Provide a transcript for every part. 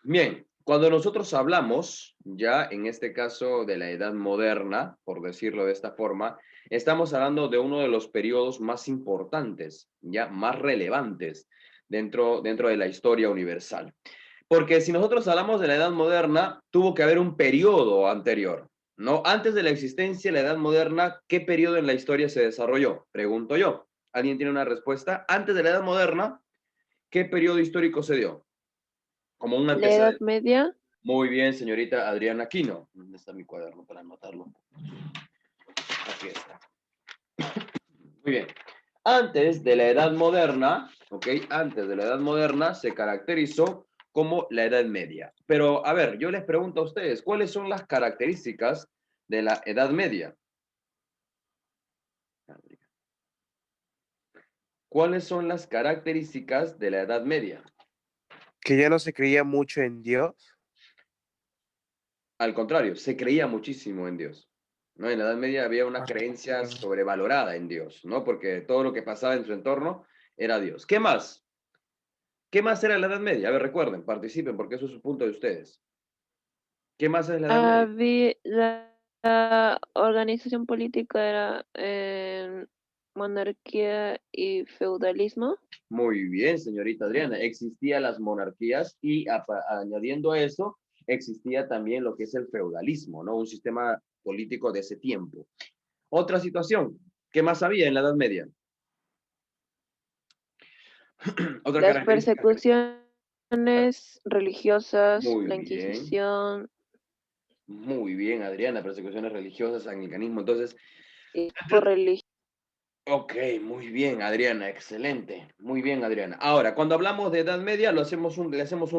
Bien, cuando nosotros hablamos, ya en este caso de la Edad Moderna, por decirlo de esta forma, estamos hablando de uno de los periodos más importantes, ya más relevantes dentro de la historia universal. Porque si nosotros hablamos de la Edad Moderna, tuvo que haber un periodo anterior, ¿no? Antes de la existencia de la Edad Moderna, ¿qué periodo en la historia se desarrolló? Pregunto yo. ¿Alguien tiene una respuesta? Antes de la Edad Moderna, ¿qué periodo histórico se dio? Como un La Edad antecedente. Media, Muy bien, señorita Adriana Aquino. ¿Dónde está mi cuaderno para anotarlo? Aquí está. Muy bien. Antes de la Edad Moderna, ¿ok? Antes de la Edad Moderna se caracterizó como la Edad Media. Pero, a ver, yo les pregunto a ustedes, ¿cuáles son las características de la Edad Media? ¿Cuáles son las características de la Edad Media? Que ya no se creía mucho en Dios. Al contrario, se creía muchísimo en Dios, ¿no? En la Edad Media había una creencia sobrevalorada en Dios, ¿no? Porque todo lo que pasaba en su entorno era Dios. ¿Qué más? ¿Qué más era la Edad Media? A ver, recuerden, participen, porque eso es su punto de ustedes. ¿Qué más es la Edad Media? la organización política era monarquía y feudalismo. Muy bien, señorita Adriana. Existían las monarquías y añadiendo a eso, existía también lo que es el feudalismo, ¿no? Un sistema político de ese tiempo. Otra situación, ¿qué más había en la Edad Media? Otra Las característica. persecuciones religiosas, Muy la bien, Inquisición muy bien, Adriana. Persecuciones religiosas, anglicanismo. Entonces, y por religión. ok, muy bien, Adriana, excelente. Muy bien, Adriana. Ahora, cuando hablamos de Edad Media, le hacemos un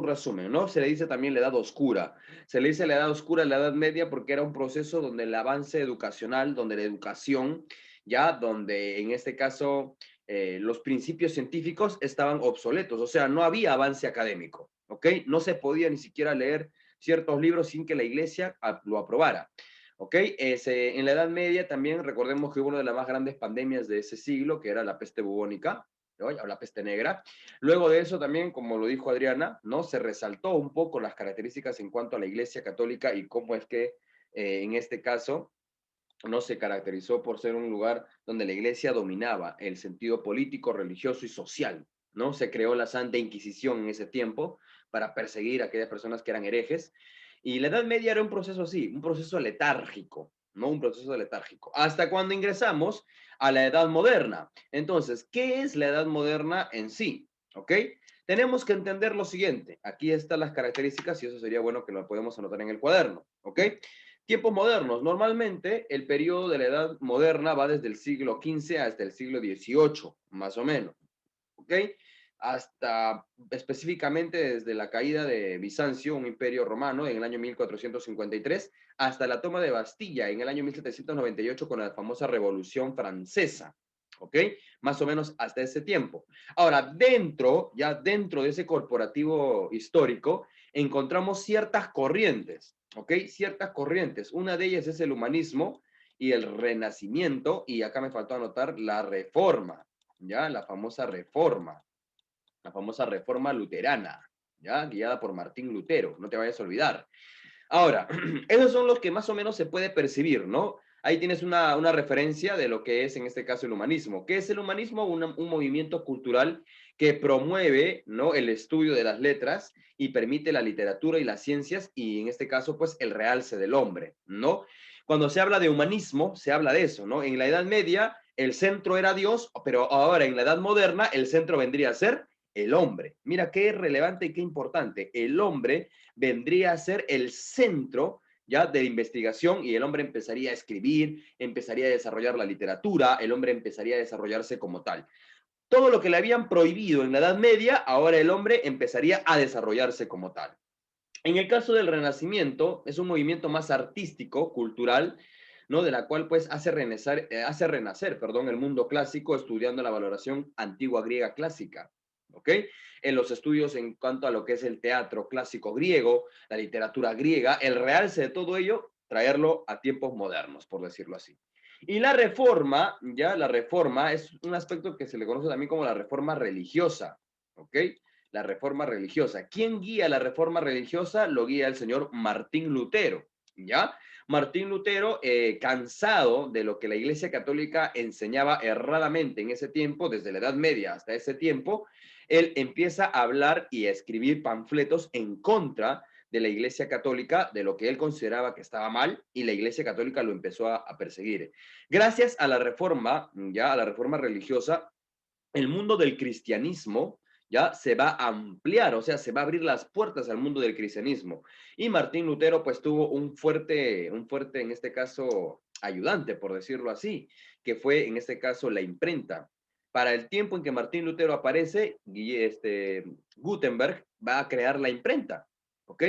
resumen, ¿no? Se le dice también la Edad Oscura. Se le dice la Edad Oscura a la Edad Media porque era un proceso donde el avance educacional, donde la educación, ya, donde en este caso los principios científicos estaban obsoletos, o sea, no había avance académico, ¿ok? No se podía ni siquiera leer ciertos libros sin que la iglesia lo aprobara. ¿Ok? En la Edad Media también recordemos que hubo una de las más grandes pandemias de ese siglo, que era la peste bubónica, ¿no? O la peste negra. Luego de eso también, como lo dijo Adriana, ¿no? Se resaltó un poco las características en cuanto a la Iglesia Católica y cómo es que en este caso no se caracterizó por ser un lugar donde la Iglesia dominaba el sentido político, religioso y social, ¿no? Se creó la Santa Inquisición en ese tiempo para perseguir a aquellas personas que eran herejes. Y la Edad Media era un proceso así, un proceso letárgico, ¿no? Un proceso letárgico. Hasta cuando ingresamos a la Edad Moderna. Entonces, ¿qué es la Edad Moderna en sí? ¿Ok? Tenemos que entender lo siguiente. Aquí están las características y eso sería bueno que lo podemos anotar en el cuaderno. ¿Ok? Tiempos modernos. Normalmente el periodo de la Edad Moderna va desde el siglo XV hasta el siglo XVIII, más o menos. ¿Ok? Hasta específicamente desde la caída de Bizancio, un imperio romano, en el año 1453, hasta la toma de Bastilla en el año 1798 con la famosa Revolución Francesa. ¿Ok? Más o menos hasta ese tiempo. Ahora, ya dentro de ese corporativo histórico, encontramos ciertas corrientes, ¿ok? Ciertas corrientes. Una de ellas es el humanismo y el renacimiento, y acá me faltó anotar la reforma, ¿ya? La famosa reforma luterana, ¿ya? Guiada por Martín Lutero, no te vayas a olvidar. Ahora, esos son los que más o menos se puede percibir, ¿no? Ahí tienes una referencia de lo que es en este caso el humanismo. ¿Qué es el humanismo? Un movimiento cultural que promueve, ¿no? El estudio de las letras y permite la literatura y las ciencias y en este caso pues el realce del hombre, ¿no? Cuando se habla de humanismo, se habla de eso, ¿no? En la Edad Media el centro era Dios, pero ahora en la Edad Moderna el centro vendría a ser el hombre. Mira qué relevante y qué importante. El hombre vendría a ser el centro ya de investigación y el hombre empezaría a escribir, empezaría a desarrollar la literatura, el hombre empezaría a desarrollarse como tal. Todo lo que le habían prohibido en la Edad Media, ahora el hombre empezaría a desarrollarse como tal. En el caso del Renacimiento, es un movimiento más artístico, cultural, ¿no? De la cual pues hace renacer, perdón, el mundo clásico estudiando la valoración antigua griega clásica. ¿Ok? En los estudios en cuanto a lo que es el teatro clásico griego, la literatura griega, el realce de todo ello, traerlo a tiempos modernos, por decirlo así. Y la reforma, ya la reforma es un aspecto que se le conoce también como la reforma religiosa, ¿ok? la reforma religiosa. ¿Quién guía la reforma religiosa? Lo guía el señor Martín Lutero, ¿ya? Martín Lutero, cansado de lo que la Iglesia Católica enseñaba erradamente en ese tiempo, desde la Edad Media hasta ese tiempo, él empieza a hablar y a escribir panfletos en contra de la Iglesia Católica, de lo que él consideraba que estaba mal, y la Iglesia Católica lo empezó a perseguir. Gracias a la reforma, ya a la reforma religiosa, el mundo del cristianismo ya se va a ampliar, o sea, se va a abrir las puertas al mundo del cristianismo. Y Martín Lutero pues tuvo un fuerte en este caso ayudante, por decirlo así, que fue en este caso la imprenta. Para el tiempo en que Martín Lutero aparece, Gutenberg va a crear la imprenta, ¿ok?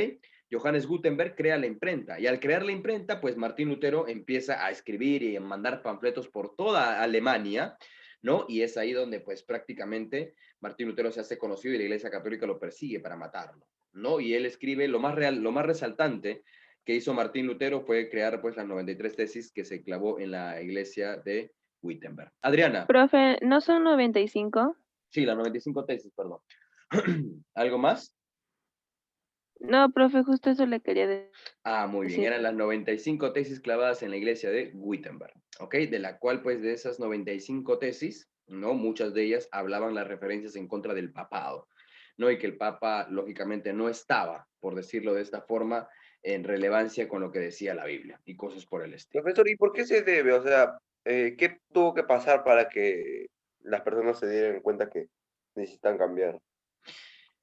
Johannes Gutenberg crea la imprenta y al crear la imprenta, pues Martín Lutero empieza a escribir y a mandar panfletos por toda Alemania, ¿no? Y es ahí donde pues prácticamente Martín Lutero se hace conocido y la Iglesia Católica lo persigue para matarlo, ¿no? Y él escribe lo más real, lo más resaltante que hizo Martín Lutero fue crear pues las 93 tesis que se clavó en la iglesia de Wittenberg. Adriana, Profe, ¿no son 95? sí, las 95 tesis, perdón. ¿Algo más? No, profe, justo eso le quería Ah, muy bien, decir. eran las 95 tesis clavadas en la iglesia de Wittenberg, ¿ok? De la cual, pues, de esas 95 tesis, ¿no? Muchas de ellas hablaban las referencias en contra del papado, ¿no? Y que el papa, lógicamente, no estaba, por decirlo de esta forma, en relevancia con lo que decía la Biblia y cosas por el estilo. Profesor, ¿y por qué se debe? O sea, ¿qué tuvo que pasar para que las personas se dieran cuenta que necesitan cambiar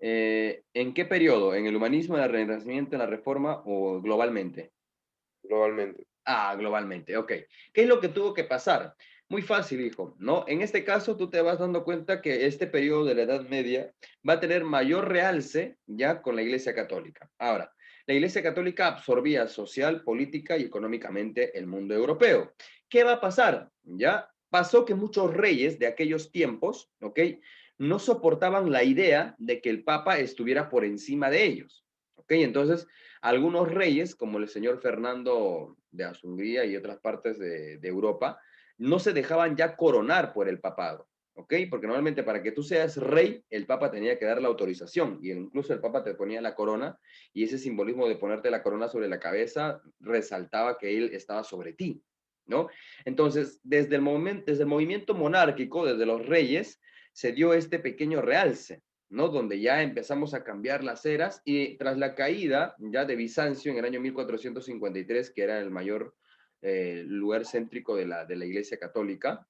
¿En qué periodo? ¿En el humanismo, en el Renacimiento, en la Reforma o globalmente? globalmente? Ah, globalmente, ok. ¿Qué es lo que tuvo que pasar? Muy fácil, hijo, ¿no? En este caso, tú te vas dando cuenta que este periodo de la Edad Media va a tener mayor realce ya con la Iglesia Católica. Ahora, la Iglesia Católica absorbía social, política y económicamente el mundo europeo. ¿Qué va a pasar? Ya pasó que muchos reyes de aquellos tiempos, ¿ok? No soportaban la idea de que el Papa estuviera por encima de ellos, ¿ok? Entonces, algunos reyes, como el señor Fernando de Hungría y otras partes de Europa, no se dejaban ya coronar por el papado, ¿ok? Porque normalmente para que tú seas rey, el papa tenía que dar la autorización y incluso el papa te ponía la corona y ese simbolismo de ponerte la corona sobre la cabeza resaltaba que él estaba sobre ti, ¿no? Entonces, desde el movimiento monárquico, desde los reyes, se dio este pequeño realce, ¿no? Donde ya empezamos a cambiar las eras y tras la caída ya de Bizancio en el año 1453, que era el mayor lugar céntrico de la Iglesia Católica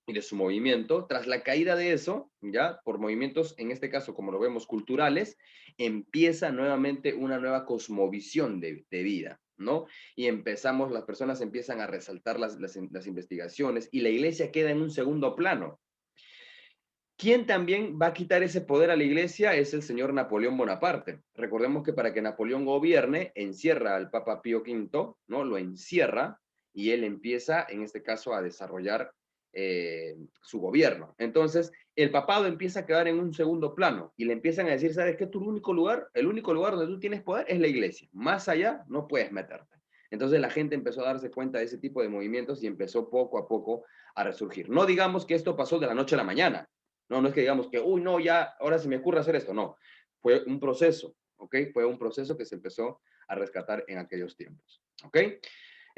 y de su movimiento, tras la caída de eso, ya por movimientos, en este caso, como lo vemos, culturales, empieza nuevamente una nueva cosmovisión de vida, ¿no? Y empezamos, las personas empiezan a resaltar las investigaciones y la iglesia queda en un segundo plano. Quien también va a quitar ese poder a la iglesia es el señor Napoleón Bonaparte. Recordemos que para que Napoleón gobierne, encierra al Papa Pío V, ¿no? Lo encierra y él empieza, en este caso, a desarrollar su gobierno. Entonces, el papado empieza a quedar en un segundo plano y le empiezan a decir, ¿sabes qué? El único lugar donde tú tienes poder es la iglesia. Más allá no puedes meterte. Entonces la gente empezó a darse cuenta de ese tipo de movimientos y empezó poco a poco a resurgir. No digamos que esto pasó de la noche a la mañana. No, no es que digamos que, uy, no, ya, ahora se me ocurre hacer esto. No, fue un proceso, ¿ok? Fue un proceso que se empezó a rescatar en aquellos tiempos, ¿ok?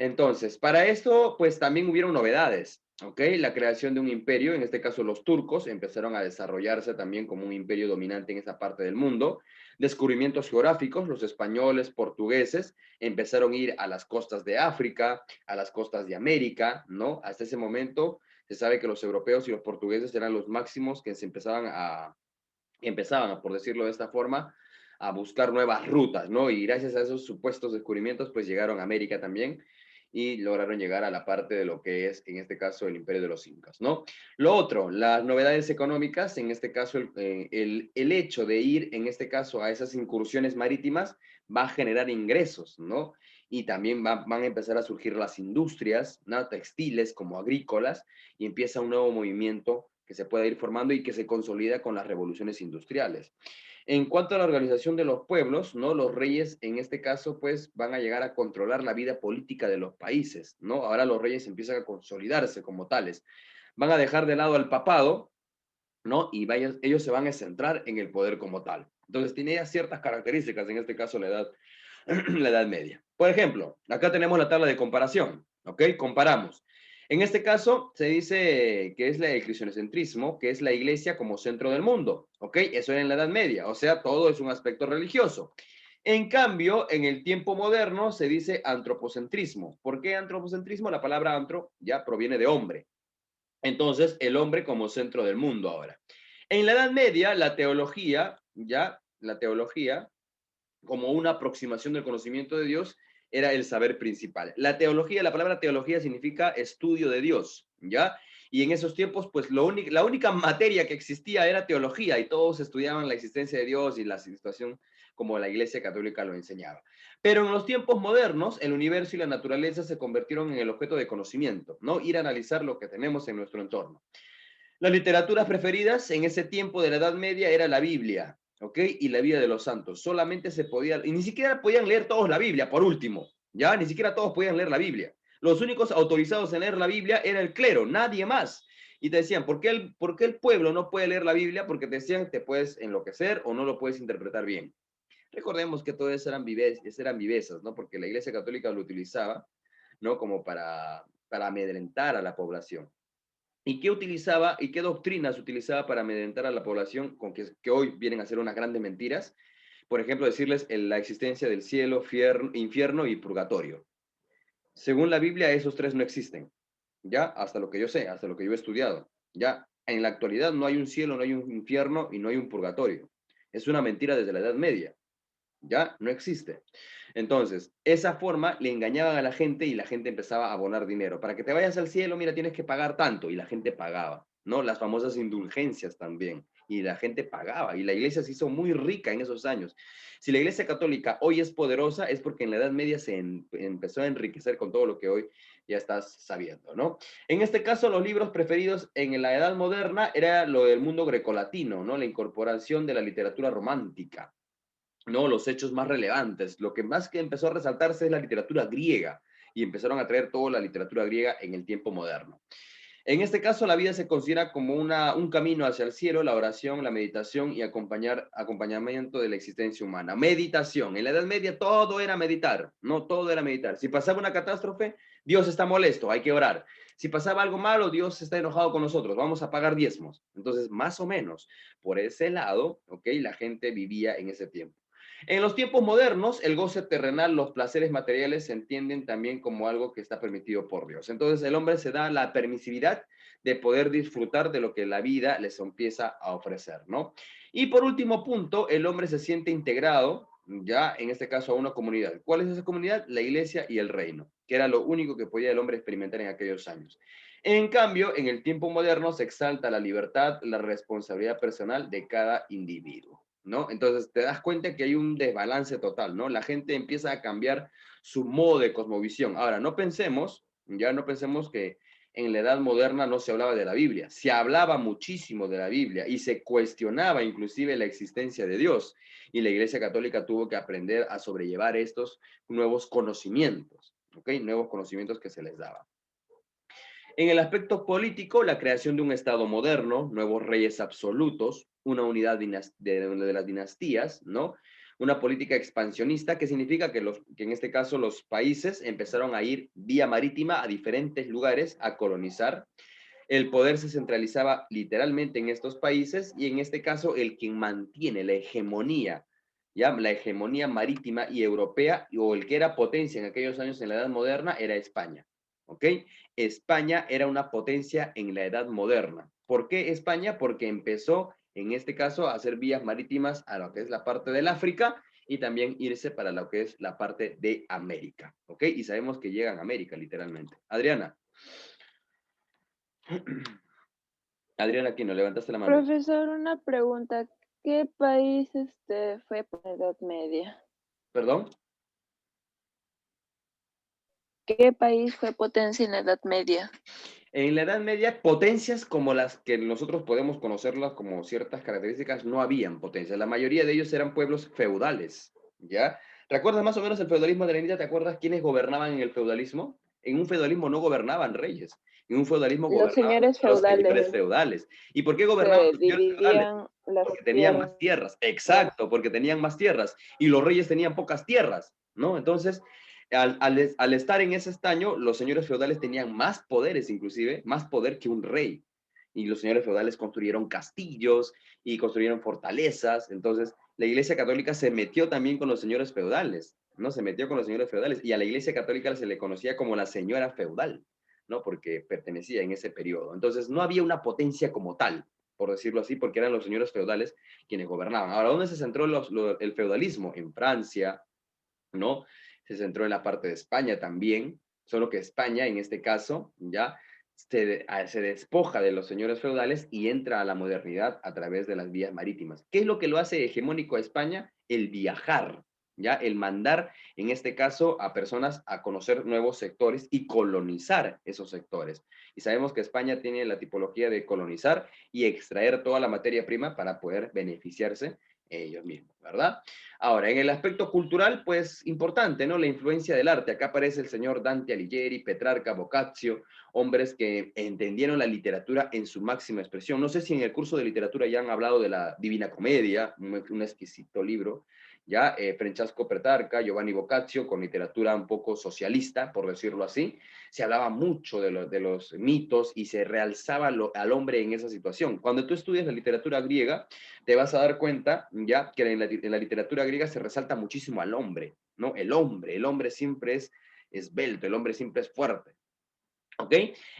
Entonces, para esto, pues también hubieron novedades, ¿ok? La creación de un imperio, en este caso los turcos, empezaron a desarrollarse también como un imperio dominante en esa parte del mundo. Descubrimientos geográficos, los españoles, portugueses, empezaron a ir a las costas de África, a las costas de América, ¿no? Hasta ese momento se sabe que los europeos y los portugueses eran los máximos que se empezaban, por decirlo de esta forma, a buscar nuevas rutas, ¿no? Y gracias a esos supuestos descubrimientos, pues llegaron a América también y lograron llegar a la parte de lo que es, en este caso, el imperio de los incas, ¿no? Lo otro, las novedades económicas, en este caso, el hecho de ir, en este caso, a esas incursiones marítimas va a generar ingresos, ¿no? Y también van a empezar a surgir las industrias, ¿no? Textiles como agrícolas, y empieza un nuevo movimiento que se puede ir formando y que se consolida con las revoluciones industriales. En cuanto a la organización de los pueblos, ¿no? Los reyes, en este caso, pues van a llegar a controlar la vida política de los países, ¿no? Ahora los reyes empiezan a consolidarse como tales. Van a dejar de lado al papado, ¿no? Y ellos se van a centrar en el poder como tal. Entonces, tiene ya ciertas características, en este caso la edad, la edad media. Por ejemplo, acá tenemos la tabla de comparación, ¿ok? Comparamos. En este caso, se dice que es el cristianocentrismo, que es la iglesia como centro del mundo, ¿ok? Eso era en la Edad Media, o sea, todo es un aspecto religioso. En cambio, en el tiempo moderno se dice antropocentrismo. ¿Por qué antropocentrismo? La palabra antro ya proviene de hombre. Entonces, el hombre como centro del mundo ahora. En la Edad Media, la teología, ya, la teología, como una aproximación del conocimiento de Dios, era el saber principal. La teología, la palabra teología significa estudio de Dios, ¿ya? Y en esos tiempos, pues la única materia que existía era teología y todos estudiaban la existencia de Dios y la situación como la Iglesia Católica lo enseñaba. Pero en los tiempos modernos, el universo y la naturaleza se convirtieron en el objeto de conocimiento, ¿no? Ir a analizar lo que tenemos en nuestro entorno. Las literaturas preferidas en ese tiempo de la Edad Media era la Biblia, ¿ok? Y la vida de los santos. Solamente se podía, y ni siquiera podían leer todos la Biblia, por último, ¿ya? Ni siquiera todos podían leer la Biblia. Los únicos autorizados en leer la Biblia era el clero, nadie más. Y te decían, por qué el pueblo no puede leer la Biblia? Porque te decían, te puedes enloquecer o no lo puedes interpretar bien. Recordemos que todo eso eran vivezas, ¿no? Porque la Iglesia Católica lo utilizaba, ¿no? Como para amedrentar a la población. ¿Y qué utilizaba y qué doctrinas utilizaba para amedrentar a la población con que hoy vienen a ser unas grandes mentiras? Por ejemplo, decirles la existencia del cielo, infierno y purgatorio. Según la Biblia, esos tres no existen, ¿ya? Hasta lo que yo sé, hasta lo que yo he estudiado, ¿ya? En la actualidad no hay un cielo, no hay un infierno y no hay un purgatorio. Es una mentira desde la Edad Media. ¿Ya? No existe. Entonces, esa forma le engañaban a la gente y la gente empezaba a abonar dinero. Para que te vayas al cielo, mira, tienes que pagar tanto y la gente pagaba, ¿no? Las famosas indulgencias también. Y la gente pagaba y la iglesia se hizo muy rica en esos años. Si la iglesia católica hoy es poderosa es porque en la Edad Media se empezó a enriquecer con todo lo que hoy ya estás sabiendo, ¿no? En este caso, los libros preferidos en la Edad Moderna era lo del mundo grecolatino, ¿no? La incorporación de la literatura romántica, ¿no? Los hechos más relevantes. Lo que más que empezó a resaltarse es la literatura griega y empezaron a traer toda la literatura griega en el tiempo moderno. En este caso, la vida se considera como un camino hacia el cielo, la oración, la meditación y acompañamiento de la existencia humana. Meditación. En la Edad Media todo era meditar, no todo era meditar. Si pasaba una catástrofe, Dios está molesto, hay que orar. Si pasaba algo malo, Dios está enojado con nosotros, vamos a pagar diezmos. Entonces, más o menos, por ese lado, ¿ok? La gente vivía en ese tiempo. En los tiempos modernos, el goce terrenal, los placeres materiales se entienden también como algo que está permitido por Dios. Entonces el hombre se da la permisividad de poder disfrutar de lo que la vida les empieza a ofrecer, ¿no? Y por último punto, el hombre se siente integrado, ya en este caso a una comunidad. ¿Cuál es esa comunidad? La iglesia y el reino, que era lo único que podía el hombre experimentar en aquellos años. En cambio, en el tiempo moderno se exalta la libertad, la responsabilidad personal de cada individuo, ¿no? Entonces te das cuenta que hay un desbalance total, ¿no? La gente empieza a cambiar su modo de cosmovisión. Ahora, no pensemos que en la edad moderna no se hablaba de la Biblia, se hablaba muchísimo de la Biblia y se cuestionaba inclusive la existencia de Dios. Y la Iglesia Católica tuvo que aprender a sobrellevar estos nuevos conocimientos, ¿ok? Nuevos conocimientos que se les daba. En el aspecto político, la creación de un Estado moderno, nuevos reyes absolutos, una unidad de las dinastías, ¿no? Una política expansionista que significa que en este caso los países empezaron a ir vía marítima a diferentes lugares a colonizar. El poder se centralizaba literalmente en estos países y en este caso el quien mantiene la hegemonía, ya la hegemonía marítima y europea, o el que era potencia en aquellos años en la Edad Moderna, era España. ¿Ok? España era una potencia en la Edad Moderna. ¿Por qué España? Porque empezó, en este caso, a hacer vías marítimas a lo que es la parte del África y también irse para lo que es la parte de América. ¿Ok? Y sabemos que llegan a América, literalmente. Adriana. Adriana Aquino, levantaste la mano. Profesor, una pregunta. ¿Qué país fue por la Edad Media? ¿Perdón? ¿Qué país fue potencia en la Edad Media? En la Edad Media, potencias como las que nosotros podemos conocerlas como ciertas características, no habían potencias. La mayoría de ellos eran pueblos feudales, ¿ya? ¿Recuerdas más o menos el feudalismo de la India? ¿Te acuerdas quiénes gobernaban en el feudalismo? En un feudalismo no gobernaban reyes. En un feudalismo Los gobernaban señores los señores feudales feudales. ¿Y por qué gobernaban se los señores feudales? dividían las Porque tenían tierras. más tierras. Exacto, porque tenían más tierras. Y los reyes tenían pocas tierras, ¿no? Entonces, al estar en ese estaño, los señores feudales tenían más poderes, inclusive, más poder que un rey. Y los señores feudales construyeron castillos y construyeron fortalezas. Entonces, la Iglesia Católica se metió también con los señores feudales, ¿no? Se metió con los señores feudales. Y a la Iglesia Católica se le conocía como la señora feudal, ¿no? Porque pertenecía en ese periodo. Entonces, no había una potencia como tal, por decirlo así, porque eran los señores feudales quienes gobernaban. Ahora, ¿dónde se centró el feudalismo? En Francia, ¿no? Se centró en la parte de España también, solo que España, en este caso, ya se despoja de los señores feudales y entra a la modernidad a través de las vías marítimas. ¿Qué es lo que lo hace hegemónico a España? El viajar, ¿ya? El mandar, en este caso, a personas a conocer nuevos sectores y colonizar esos sectores. Y sabemos que España tiene la tipología de colonizar y extraer toda la materia prima para poder beneficiarse ellos mismos, ¿verdad? Ahora, en el aspecto cultural, pues importante, ¿no? La influencia del arte. Acá aparece el señor Dante Alighieri, Petrarca, Boccaccio, hombres que entendieron la literatura en su máxima expresión. No sé si en el curso de literatura ya han hablado de la Divina Comedia, un exquisito libro, ya Francesco Petrarca, Giovanni Boccaccio, con literatura un poco socialista, por decirlo así. Se hablaba mucho de los mitos y se realzaba al hombre en esa situación. Cuando tú estudias la literatura griega, te vas a dar cuenta ya que en la literatura griega se resalta muchísimo al hombre, ¿no? El hombre siempre es esbelto, el hombre siempre es fuerte. ¿Ok?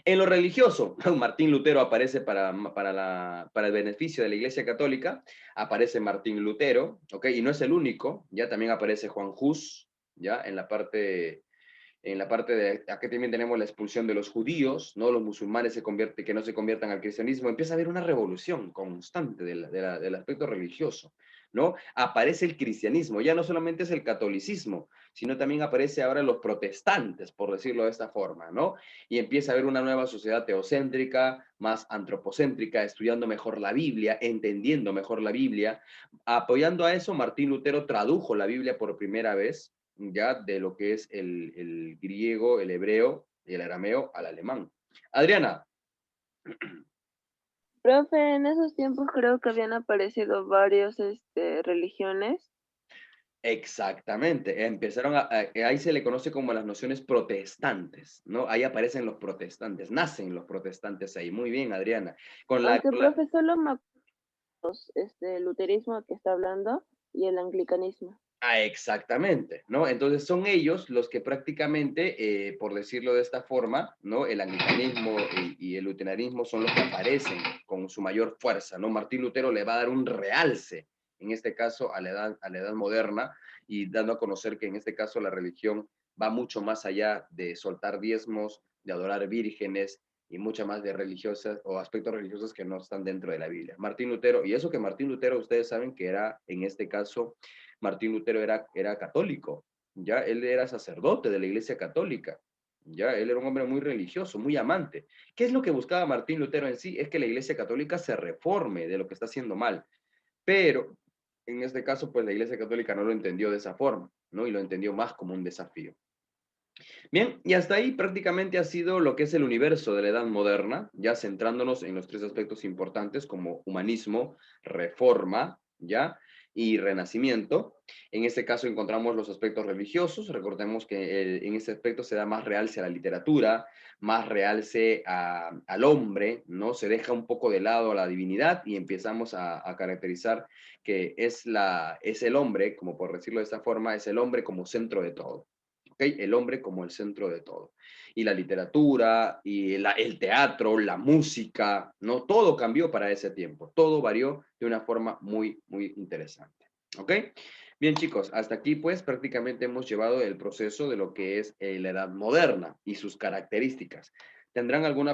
En lo religioso, Martín Lutero aparece para el beneficio de la Iglesia Católica, aparece Martín Lutero, ¿ok? Y no es el único, ya también aparece Juan Hus, ya en la parte de, aquí también tenemos la expulsión de los judíos, ¿no? Los musulmanes que no se conviertan al cristianismo, empieza a haber una revolución constante del aspecto religioso, ¿no? Aparece el cristianismo, ya no solamente es el catolicismo, sino también aparece ahora los protestantes, por decirlo de esta forma, ¿no? Y empieza a haber una nueva sociedad teocéntrica, más antropocéntrica, estudiando mejor la Biblia, entendiendo mejor la Biblia. Apoyando a eso, Martín Lutero tradujo la Biblia por primera vez, ya de lo que es el griego, el hebreo y el arameo al alemán. Adriana. Profe, en esos tiempos creo que habían aparecido varios religiones. Exactamente, ahí se le conoce como las nociones protestantes, ¿no? Ahí aparecen los protestantes, nacen los protestantes ahí. Muy bien, Adriana. Aunque, profe, solo me acuerdo, el luterismo que está hablando y el anglicanismo. Exactamente, ¿no? Entonces son ellos los que prácticamente, por decirlo de esta forma, ¿no? El anglicanismo y el luteranismo son los que aparecen con su mayor fuerza, ¿no? Martín Lutero le va a dar un realce, en este caso, a la edad moderna, y dando a conocer que en este caso la religión va mucho más allá de soltar diezmos, de adorar vírgenes, y muchas más de religiosas o aspectos religiosos que no están dentro de la Biblia. Martín Lutero, y eso que Martín Lutero, ustedes saben que era, en este caso, Martín Lutero era católico, ya él era sacerdote de la Iglesia Católica, ya él era un hombre muy religioso, muy amante. ¿Qué es lo que buscaba Martín Lutero en sí? Es que la Iglesia Católica se reforme de lo que está haciendo mal, pero en este caso, pues la Iglesia Católica no lo entendió de esa forma, ¿no? Y lo entendió más como un desafío. Bien, y hasta ahí prácticamente ha sido lo que es el universo de la Edad Moderna, ya centrándonos en los tres aspectos importantes como humanismo, reforma, ¿ya? Y renacimiento. En este caso encontramos los aspectos religiosos. Recordemos que en este aspecto se da más realce a la literatura, más realce al hombre, ¿no? Se deja un poco de lado a la divinidad y empezamos a caracterizar que es el hombre, como por decirlo de esta forma, es el hombre como centro de todo. ¿Okay? El hombre como el centro de todo. Y la literatura, y el teatro, la música, ¿no? Todo cambió para ese tiempo. Todo varió de una forma muy, muy interesante. ¿Ok? Bien, chicos, hasta aquí pues prácticamente hemos llevado el proceso de lo que es la edad moderna y sus características. ¿Tendrán alguna